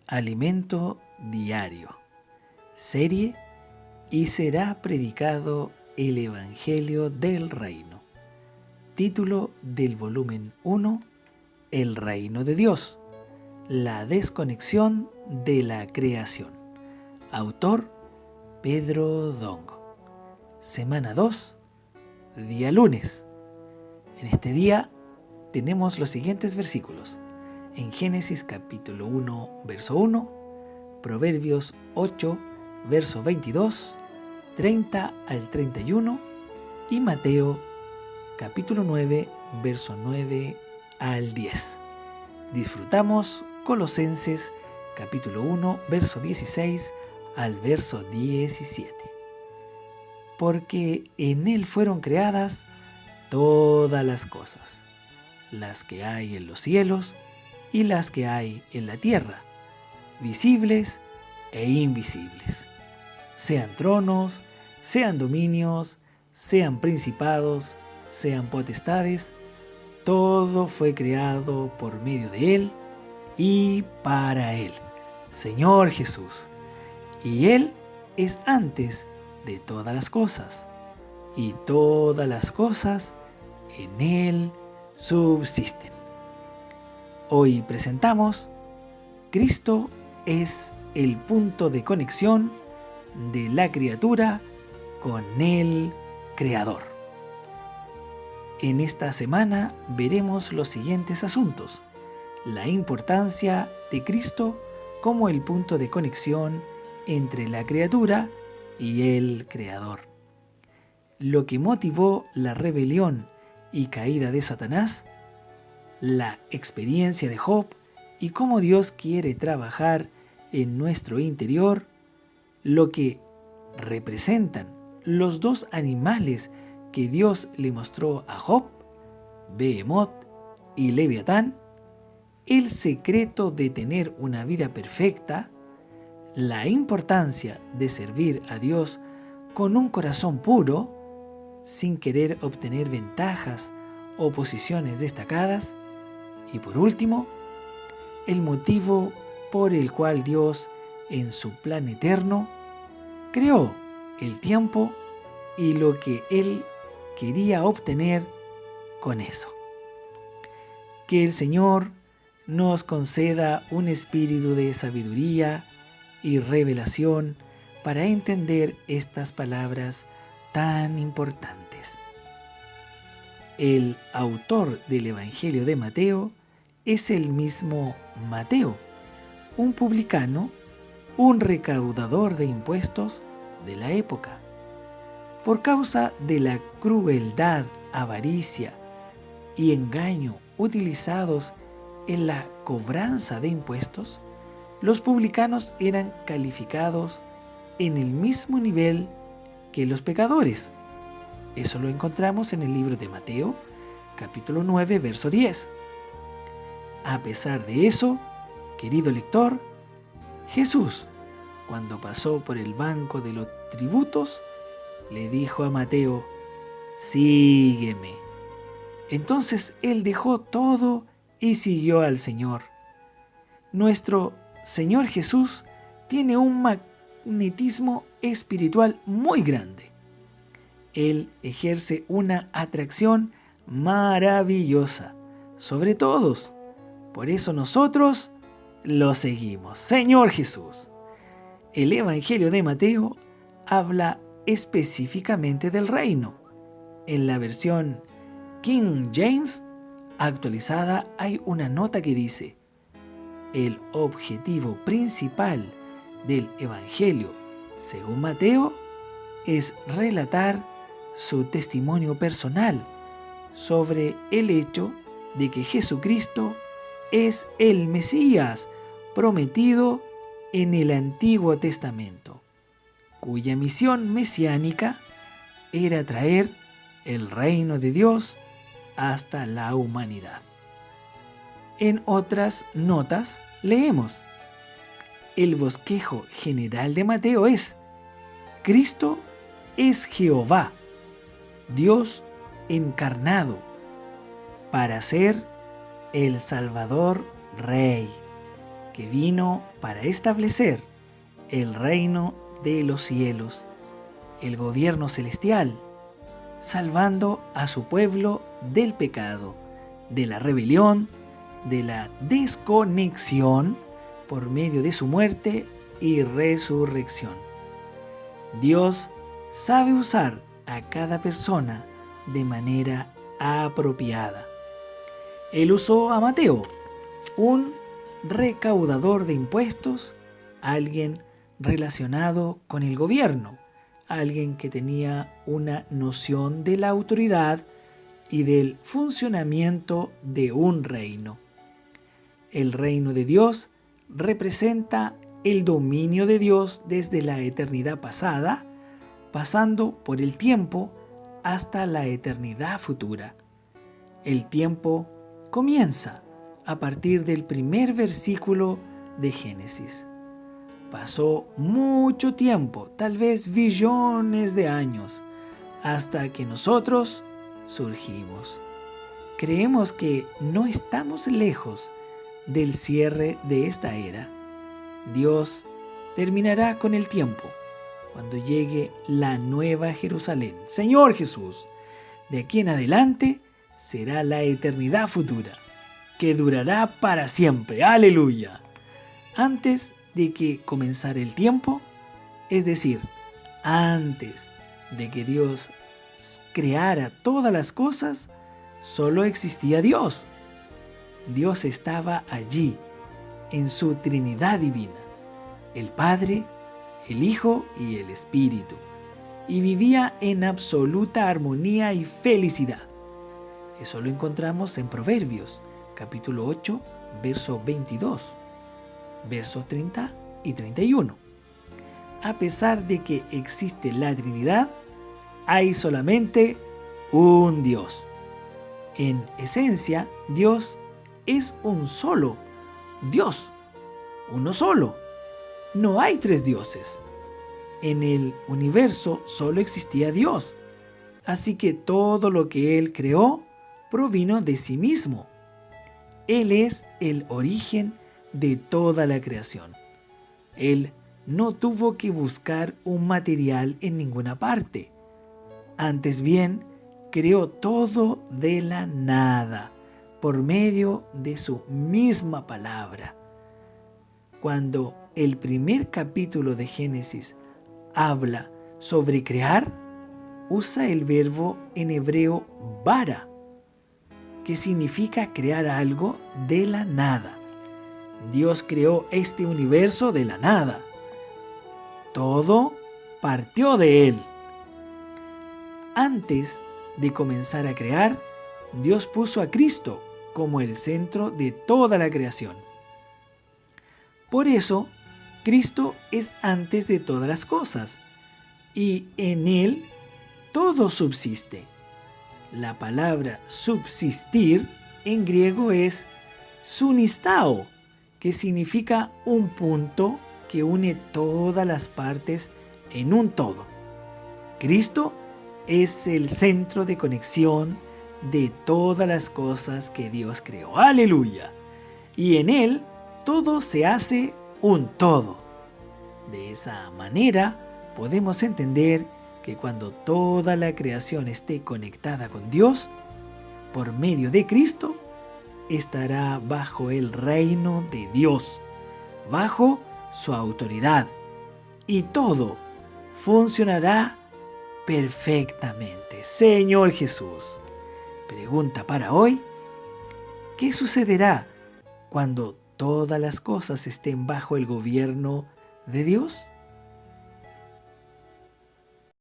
Alimento diario. Serie Y será predicado el Evangelio del Reino. Título del volumen 1: El Reino de Dios. La desconexión de la creación. Autor: Pedro Dong. Semana 2, día lunes. En este día tenemos los siguientes versículos. En Génesis capítulo 1, verso 1, Proverbios 8, verso 22, 30 al 31 y Mateo capítulo 9, verso 9 al 10. Disfrutamos Colosenses capítulo 1, verso 16 al verso 17. Porque en él fueron creadas todas las cosas, las que hay en los cielos y las que hay en la tierra, visibles e invisibles, sean tronos, sean dominios, sean principados, sean potestades, todo fue creado por medio de Él y para Él, Señor Jesús. Y Él es antes de todas las cosas, y todas las cosas en Él subsisten. Hoy presentamos: Cristo es el punto de conexión de la criatura con el Creador. En esta semana veremos los siguientes asuntos: la importancia de Cristo como el punto de conexión entre la criatura y el Creador, lo que motivó la rebelión y caída de Satanás, la experiencia de Job y cómo Dios quiere trabajar en nuestro interior, lo que representan los dos animales que Dios le mostró a Job, Behemoth y Leviatán, el secreto de tener una vida perfecta, la importancia de servir a Dios con un corazón puro, sin querer obtener ventajas o posiciones destacadas, y por último, el motivo por el cual Dios, en su plan eterno, creó el tiempo y lo que Él quería obtener con eso. Que el Señor nos conceda un espíritu de sabiduría y revelación para entender estas palabras tan importantes. El autor del Evangelio de Mateo es el mismo Mateo, un publicano, un recaudador de impuestos de la época. Por causa de la crueldad, avaricia y engaño utilizados en la cobranza de impuestos, los publicanos eran calificados en el mismo nivel que los pecadores. Eso lo encontramos en el libro de Mateo, capítulo 9, verso 10. A pesar de eso, querido lector, Jesús, cuando pasó por el banco de los tributos, le dijo a Mateo: «Sígueme». Entonces él dejó todo y siguió al Señor. Nuestro Señor Jesús tiene un magnetismo espiritual muy grande. Él ejerce una atracción maravillosa sobre todos. Por eso nosotros lo seguimos. Señor Jesús. El Evangelio de Mateo habla específicamente del reino. En la versión King James actualizada hay una nota que dice: el objetivo principal del Evangelio, según Mateo, es relatar su testimonio personal sobre el hecho de que Jesucristo es el Mesías prometido en el Antiguo Testamento, cuya misión mesiánica era traer el reino de Dios hasta la humanidad. En otras notas leemos: el bosquejo general de Mateo es: Cristo es Jehová, Dios encarnado, para ser el Salvador Rey, que vino para establecer el reino de los cielos, el gobierno celestial, salvando a su pueblo del pecado, de la rebelión, de la desconexión por medio de su muerte y resurrección. Dios sabe usar a cada persona de manera apropiada. Él usó a Mateo, un recaudador de impuestos, alguien relacionado con el gobierno, alguien que tenía una noción de la autoridad y del funcionamiento de un reino. El reino de Dios representa el dominio de Dios desde la eternidad pasada, pasando por el tiempo hasta la eternidad futura. El tiempo comienza a partir del primer versículo de Génesis. Pasó mucho tiempo, tal vez billones de años, hasta que nosotros surgimos. Creemos que no estamos lejos del cierre de esta era. Dios terminará con el tiempo cuando llegue la nueva Jerusalén. Señor Jesús, de aquí en adelante será la eternidad futura, que durará para siempre. ¡Aleluya! Antes de que comenzara el tiempo, es decir, antes de que Dios creara todas las cosas, solo existía Dios. Dios estaba allí, en su Trinidad divina, el Padre, el Hijo y el Espíritu, y vivía en absoluta armonía y felicidad. Eso lo encontramos en Proverbios, capítulo 8, verso 22, versos 30 y 31. A pesar de que existe la Trinidad, hay solamente un Dios. En esencia, Dios es un solo Dios, uno solo. No hay tres dioses. En el universo solo existía Dios, así que todo lo que Él creó provino de sí mismo. Él es el origen de toda la creación. Él no tuvo que buscar un material en ninguna parte. Antes bien, creó todo de la nada, por medio de su misma palabra. Cuando el primer capítulo de Génesis habla sobre crear, usa el verbo en hebreo bara, que significa crear algo de la nada. Dios creó este universo de la nada. Todo partió de Él. Antes de comenzar a crear, Dios puso a Cristo como el centro de toda la creación. Por eso, Cristo es antes de todas las cosas, y en Él todo subsiste. La palabra subsistir en griego es sunistao, que significa un punto que une todas las partes en un todo. Cristo es el centro de conexión de todas las cosas que Dios creó. ¡Aleluya! Y en Él todo se hace un todo. De esa manera podemos entender que cuando toda la creación esté conectada con Dios, por medio de Cristo, estará bajo el reino de Dios, bajo su autoridad, y todo funcionará perfectamente. Señor Jesús, pregunta para hoy: ¿qué sucederá cuando todas las cosas estén bajo el gobierno de Dios?